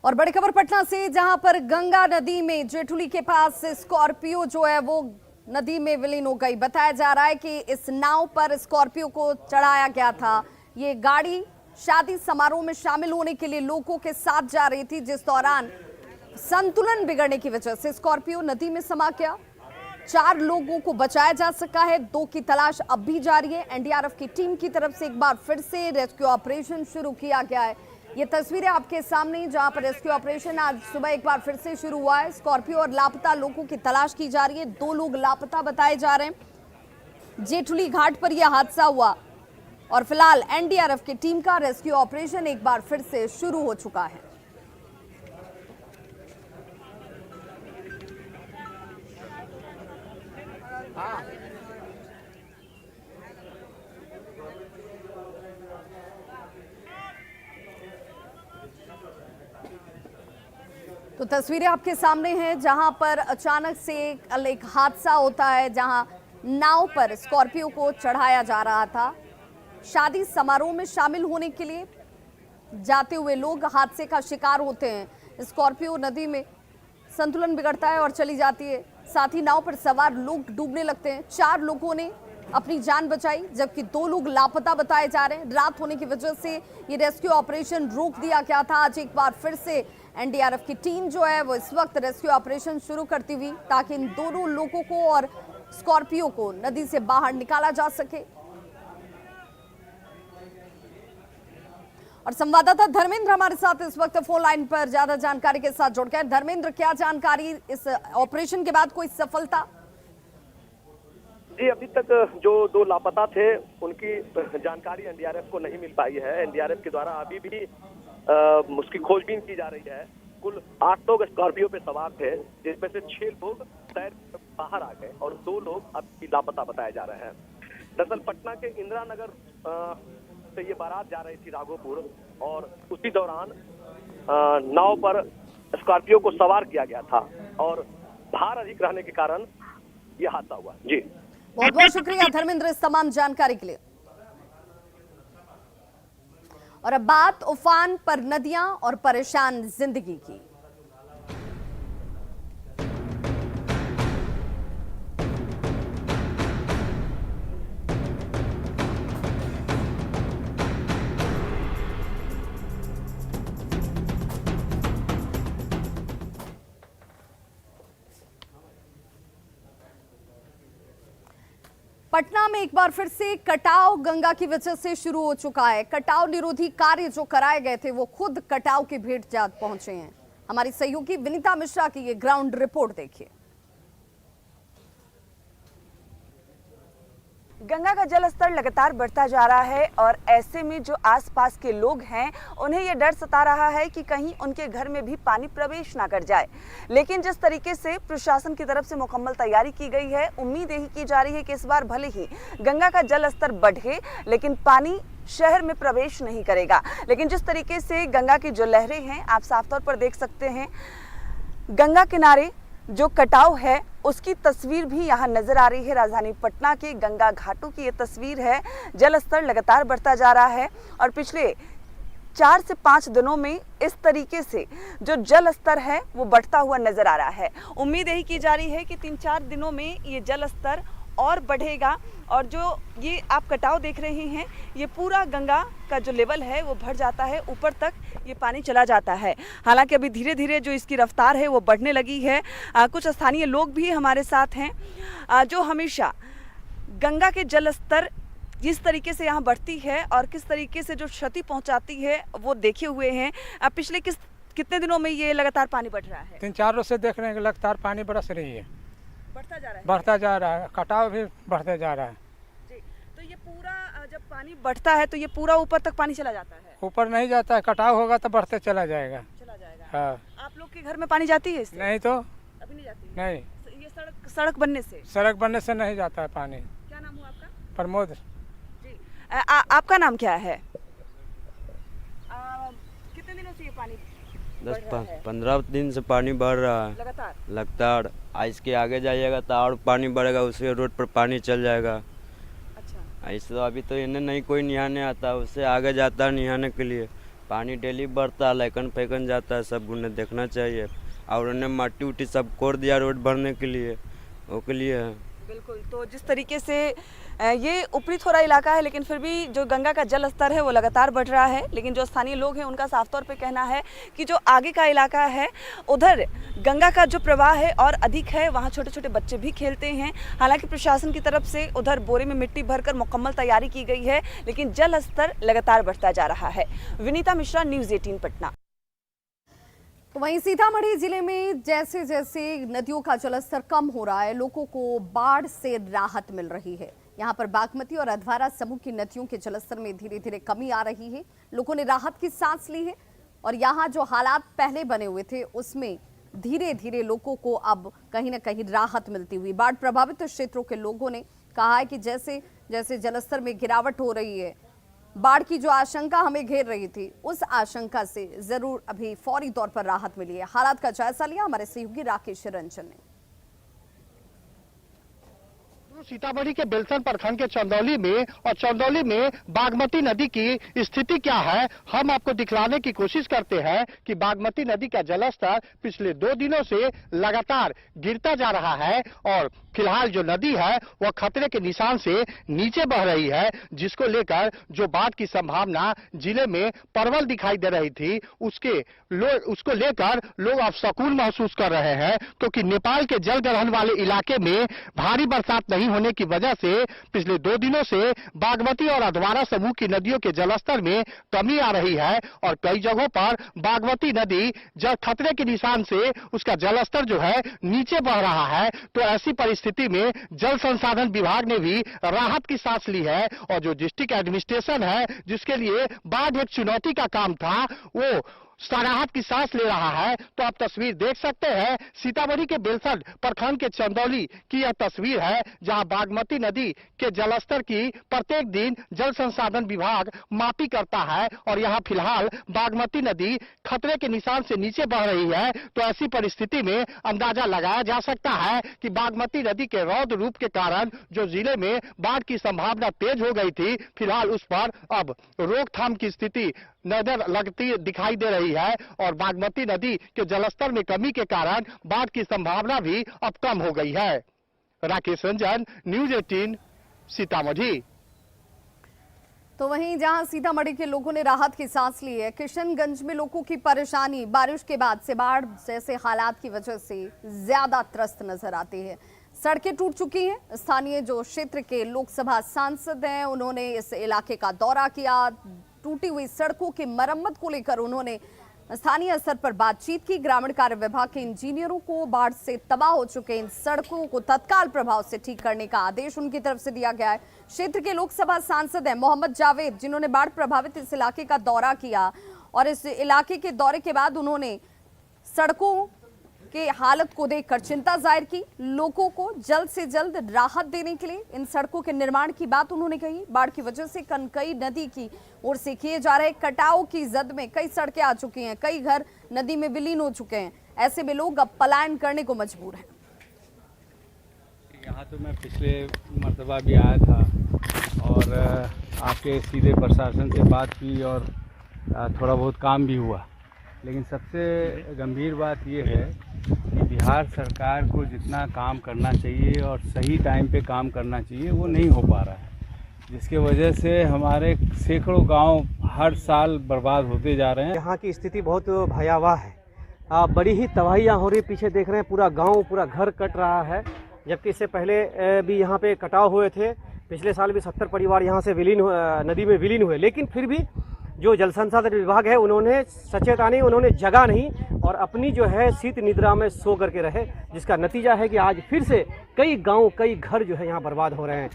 और बड़ी खबर पटना से, जहां पर गंगा नदी में जेठुली के पास स्कॉर्पियो जो है वो नदी में विलीन हो गई। बताया जा रहा है कि इस नाव पर स्कॉर्पियो को चढ़ाया गया था। ये गाड़ी शादी समारोह में शामिल होने के लिए लोगों के साथ जा रही थी, जिस दौरान संतुलन बिगड़ने की वजह से स्कॉर्पियो नदी में समा गया। 4 लोगों को बचाया जा सका है, 2 की तलाश अब भी जारी है। एनडीआरएफ की टीम की तरफ से एक बार फिर से रेस्क्यू ऑपरेशन शुरू किया गया है। ये तस्वीरें आपके सामने, जहां पर रेस्क्यू ऑपरेशन आज सुबह एक बार फिर से शुरू हुआ है। स्कॉर्पियो और लापता लोगों की तलाश की जा रही है। 2 लोग लापता बताए जा रहे हैं। जेठुली घाट पर यह हादसा हुआ और फिलहाल एनडीआरएफ की टीम का रेस्क्यू ऑपरेशन एक बार फिर से शुरू हो चुका है। तो तस्वीरें आपके सामने हैं, जहां पर अचानक से एक हादसा होता है, जहां नाव पर स्कॉर्पियो को चढ़ाया जा रहा था। शादी समारोह में शामिल होने के लिए जाते हुए लोग हादसे का शिकार होते हैं। स्कॉर्पियो नदी में संतुलन बिगड़ता है और चली जाती है। साथ ही नाव पर सवार लोग डूबने लगते हैं। 4 लोगों ने अपनी जान बचाई, जबकि 2 लोग लापता बताए जा रहे हैं। रात होने की वजह से ये रेस्क्यू ऑपरेशन रोक दिया गया था। आज एक बार फिर से एनडीआरएफ की टीम जो है वो इस वक्त रेस्क्यू ऑपरेशन शुरू करती हुई, ताकि इन दोनों लोगों को और स्कॉर्पियो को नदी से बाहर निकाला जा सके। और संवाददाता धर्मेंद्र हमारे साथ इस वक्त फोन लाइन पर ज्यादा जानकारी के साथ जुड़ गए। धर्मेंद्र, क्या जानकारी इस ऑपरेशन के बाद, कोई सफलता? जी, अभी तक जो 2 लापता थे उनकी जानकारी एनडीआरएफ को नहीं मिल पाई है। एनडीआरएफ के द्वारा अभी भी उसकी खोजबीन की जा रही है। कुल 8 लोग स्कॉर्पियो पे सवार थे, जिसमें से 6 लोग तैर बाहर आ गए और 2 लोग अभी लापता बताए जा रहे हैं। दरअसल पटना के इंदिरा नगर से ये बारात जा रही थी राघोपुर, और उसी दौरान नाव पर स्कॉर्पियो को सवार किया गया था और भार अधिक रहने के कारण यह हादसा हुआ। जी, बहुत बहुत शुक्रिया धर्मेंद्र इस तमाम जानकारी के लिए। और अब बात उफान पर नदियां और परेशान जिंदगी की। पटना में एक बार फिर से कटाव गंगा की वजह से शुरू हो चुका है। कटाव निरोधी कार्य जो कराए गए थे वो खुद कटाव की भेंट जा पहुंचे हैं। हमारी सहयोगी विनीता मिश्रा की ये ग्राउंड रिपोर्ट देखिए। गंगा का जल स्तर लगातार बढ़ता जा रहा है और ऐसे में जो आसपास के लोग हैं उन्हें ये डर सता रहा है कि कहीं उनके घर में भी पानी प्रवेश ना कर जाए। लेकिन जिस तरीके से प्रशासन की तरफ से मुकम्मल तैयारी की गई है, उम्मीद यही की जा रही है कि इस बार भले ही गंगा का जल स्तर बढ़े लेकिन पानी शहर में प्रवेश नहीं करेगा। लेकिन जिस तरीके से गंगा की जो लहरें हैं आप साफ तौर पर देख सकते हैं, गंगा किनारे जो कटाव है उसकी तस्वीर भी यहाँ नजर आ रही है। राजधानी पटना के गंगा घाटों की ये तस्वीर है। जल स्तर लगातार बढ़ता जा रहा है और पिछले 4 से 5 दिनों में इस तरीके से जो जल स्तर है वो बढ़ता हुआ नजर आ रहा है। उम्मीद यही की जा रही है कि 3-4 दिनों में ये जल स्तर और बढ़ेगा और जो ये आप कटाव देख रहे हैं ये पूरा गंगा का जो लेवल है वो बढ़ जाता है, ऊपर तक ये पानी चला जाता है। हालांकि अभी धीरे धीरे जो इसकी रफ्तार है वो बढ़ने लगी है। कुछ स्थानीय लोग भी हमारे साथ हैं जो हमेशा गंगा के जल स्तर जिस तरीके से यहाँ बढ़ती है और किस तरीके से जो क्षति पहुँचाती है वो देखे हुए हैं। पिछले कितने दिनों में ये लगातार पानी बढ़ रहा है? 3-4 रोज से देख रहे हैं लगातार पानी बरस रही है, बढ़ता जा रहा है, कटाव भी बढ़ते जा रहा है जी। तो ये पूरा जब पानी बढ़ता है तो ये पूरा ऊपर तक पानी चला जाता है? ऊपर नहीं जाता है, कटाव होगा तो बढ़ते चला जाएगा। हाँ। आप लोग के घर में पानी जाती है इससे? नहीं तो अभी नहीं जाती है? नहीं, ये सड़क बनने से? सड़क बनने से नहीं जाता है पानी। क्या नाम हुआ आपका? प्रमोद जी। आपका नाम क्या है? कितने दिनों से ये पानी 10-15 दिन से पानी बढ़ रहा है लगातार। इसके आगे जाइएगा तो और पानी बढ़ेगा, उसके रोड पर पानी चल जाएगा। अच्छा, ऐसे तो अभी तो इन्हें नहीं कोई निहाने आता, उससे आगे जाता है निहाने के लिए पानी डेली बढ़ता है, लैकन फैकन जाता है, सब उन्हें देखना चाहिए। और उन्हें माटी उटी सब कोड़ दिया रोड भरने के लिए, वो के लिए है। बिल्कुल, तो जिस तरीके से ये ऊपरी थोड़ा इलाका है, लेकिन फिर भी जो गंगा का जल स्तर है वो लगातार बढ़ रहा है। लेकिन जो स्थानीय लोग हैं उनका साफ तौर पे कहना है कि जो आगे का इलाका है उधर गंगा का जो प्रवाह है और अधिक है, वहाँ छोटे छोटे बच्चे भी खेलते हैं। हालांकि प्रशासन की तरफ से उधर बोरे में मिट्टी भरकर मुकम्मल तैयारी की गई है, लेकिन जल स्तर लगातार बढ़ता जा रहा है। विनीता मिश्रा, न्यूज़ 18 पटना। तो वहीं सीतामढ़ी जिले में जैसे जैसे नदियों का जलस्तर कम हो रहा है, लोगों को बाढ़ से राहत मिल रही है। यहाँ पर बागमती और अधवारा समूह की नदियों के जलस्तर में धीरे धीरे कमी आ रही है। लोगों ने राहत की सांस ली है और यहाँ जो हालात पहले बने हुए थे उसमें धीरे धीरे लोगों को अब कहीं ना कहीं राहत मिलती हुई। बाढ़ प्रभावित क्षेत्रों के लोगों ने कहा है कि जैसे जैसे जलस्तर में गिरावट हो रही है, बाढ़ की जो आशंका हमें घेर रही थी उस आशंका से जरूर अभी फौरी तौर पर राहत मिली है। हालात का जायजा लिया हमारे सहयोगी राकेश रंजन ने। सीतामढ़ी के बेलसन प्रखंड के चंदौली में और चंदौली में बागमती नदी की स्थिति क्या है, हम आपको दिखलाने की कोशिश करते हैं कि बागमती नदी का जलस्तर पिछले 2 दिनों से लगातार गिरता जा रहा है और फिलहाल जो नदी है वह खतरे के निशान से नीचे बह रही है, जिसको लेकर जो बाढ़ की संभावना जिले में प्रबल दिखाई दे रही थी उसको लेकर लोग अब सकून महसूस कर रहे हैं, क्योंकि नेपाल के जल ग्रहण वाले इलाके में भारी बरसात नहीं होने की वजह से पिछले 2 दिनों से बागमती और अधवारा समूह की नदियों के जलस्तर में कमी आ रही है और कई जगहों पर बागमती नदी जल खतरे के निशान से उसका जलस्तर जो है नीचे बह रहा है। तो ऐसी परिस्थिति में जल संसाधन विभाग ने भी राहत की सांस ली है और जो डिस्ट्रिक्ट एडमिनिस्ट्रेशन है जिसके लिए बाढ़ एक चुनौती का काम था, वो राहत की सांस ले रहा है। तो आप तस्वीर देख सकते हैं, सीतामढ़ी के बेलसन प्रखंड के चंदौली की यह तस्वीर है, जहां बागमती नदी के जलस्तर की प्रत्येक दिन जल संसाधन विभाग मापी करता है और यहां फिलहाल बागमती नदी खतरे के निशान से नीचे बह रही है। तो ऐसी परिस्थिति में अंदाजा लगाया जा सकता है कि बागमती नदी के रौद्र रूप के कारण जो जिले में बाढ़ की संभावना तेज हो गई थी, फिलहाल उस पर अब रोकथाम की स्थिति नजर लगती दिखाई दे रही है और बागमती नदी के जलस्तर में कमी के कारण बाढ़ की संभावना भी अब कम हो गई है। राकेश रंजन, न्यूज़ 18 सीतामढ़ी। तो वहीं जहां सीतामढ़ी के लोगों ने राहत की सांस ली है, किशनगंज में लोगों की परेशानी बारिश के बाद से बाढ़ जैसे हालात की वजह से ज्यादा त्रस्त नजर आती है। सड़कें टूट चुकी हैं। स्थानीय जो क्षेत्र के लोकसभा सांसद हैं उन्होंने इस इलाके का दौरा किया। टूटी हुई सड़कों की मरम्मत को लेकर उन्होंने स्थानीय स्तर पर बातचीत की। ग्रामीण कार्य विभाग के इंजीनियरों को बाढ़ से तबाह हो चुके इन सड़कों को तत्काल प्रभाव से ठीक करने का आदेश उनकी तरफ से दिया गया है। क्षेत्र के लोकसभा सांसद हैं मोहम्मद जावेद, जिन्होंने बाढ़ प्रभावित इस इलाके का दौरा किया और इस इलाके के दौरे के बाद उन्होंने सड़कों के हालत को देखकर चिंता जाहिर की। लोगों को जल्द से जल्द राहत देने के लिए इन सड़कों के निर्माण की बात उन्होंने कही। बाढ़ की वजह से कनकई नदी की ओर से किए जा रहे कटाव की जद में कई सड़कें आ चुकी हैं, कई घर नदी में विलीन हो चुके हैं। ऐसे में लोग अब पलायन करने को मजबूर हैं। यहाँ तो मैं पिछले मरतबा भी आया था और आके सीधे प्रशासन से बात की और थोड़ा बहुत काम भी हुआ, लेकिन सबसे गंभीर बात ये है कि बिहार सरकार को जितना काम करना चाहिए और सही टाइम पे काम करना चाहिए वो नहीं हो पा रहा है, जिसके वजह से हमारे सैकड़ों गांव हर साल बर्बाद होते जा रहे हैं। यहाँ की स्थिति बहुत भयावह है। बड़ी ही तबाहियाँ हो रही, पीछे देख रहे हैं पूरा गांव, पूरा घर कट रहा है, जबकि इससे पहले भी यहाँ पे कटाव हुए थे। पिछले साल भी 70 परिवार यहाँ से नदी में विलीन हुए, लेकिन फिर भी जो जल संसाधन विभाग है उन्होंने सचेता नहीं, उन्होंने जगा नहीं और अपनी जो है शीत निद्रा में सो करके रहे, जिसका नतीजा है कि आज फिर से कई गांव, कई घर जो है यहाँ बर्बाद हो रहे हैं।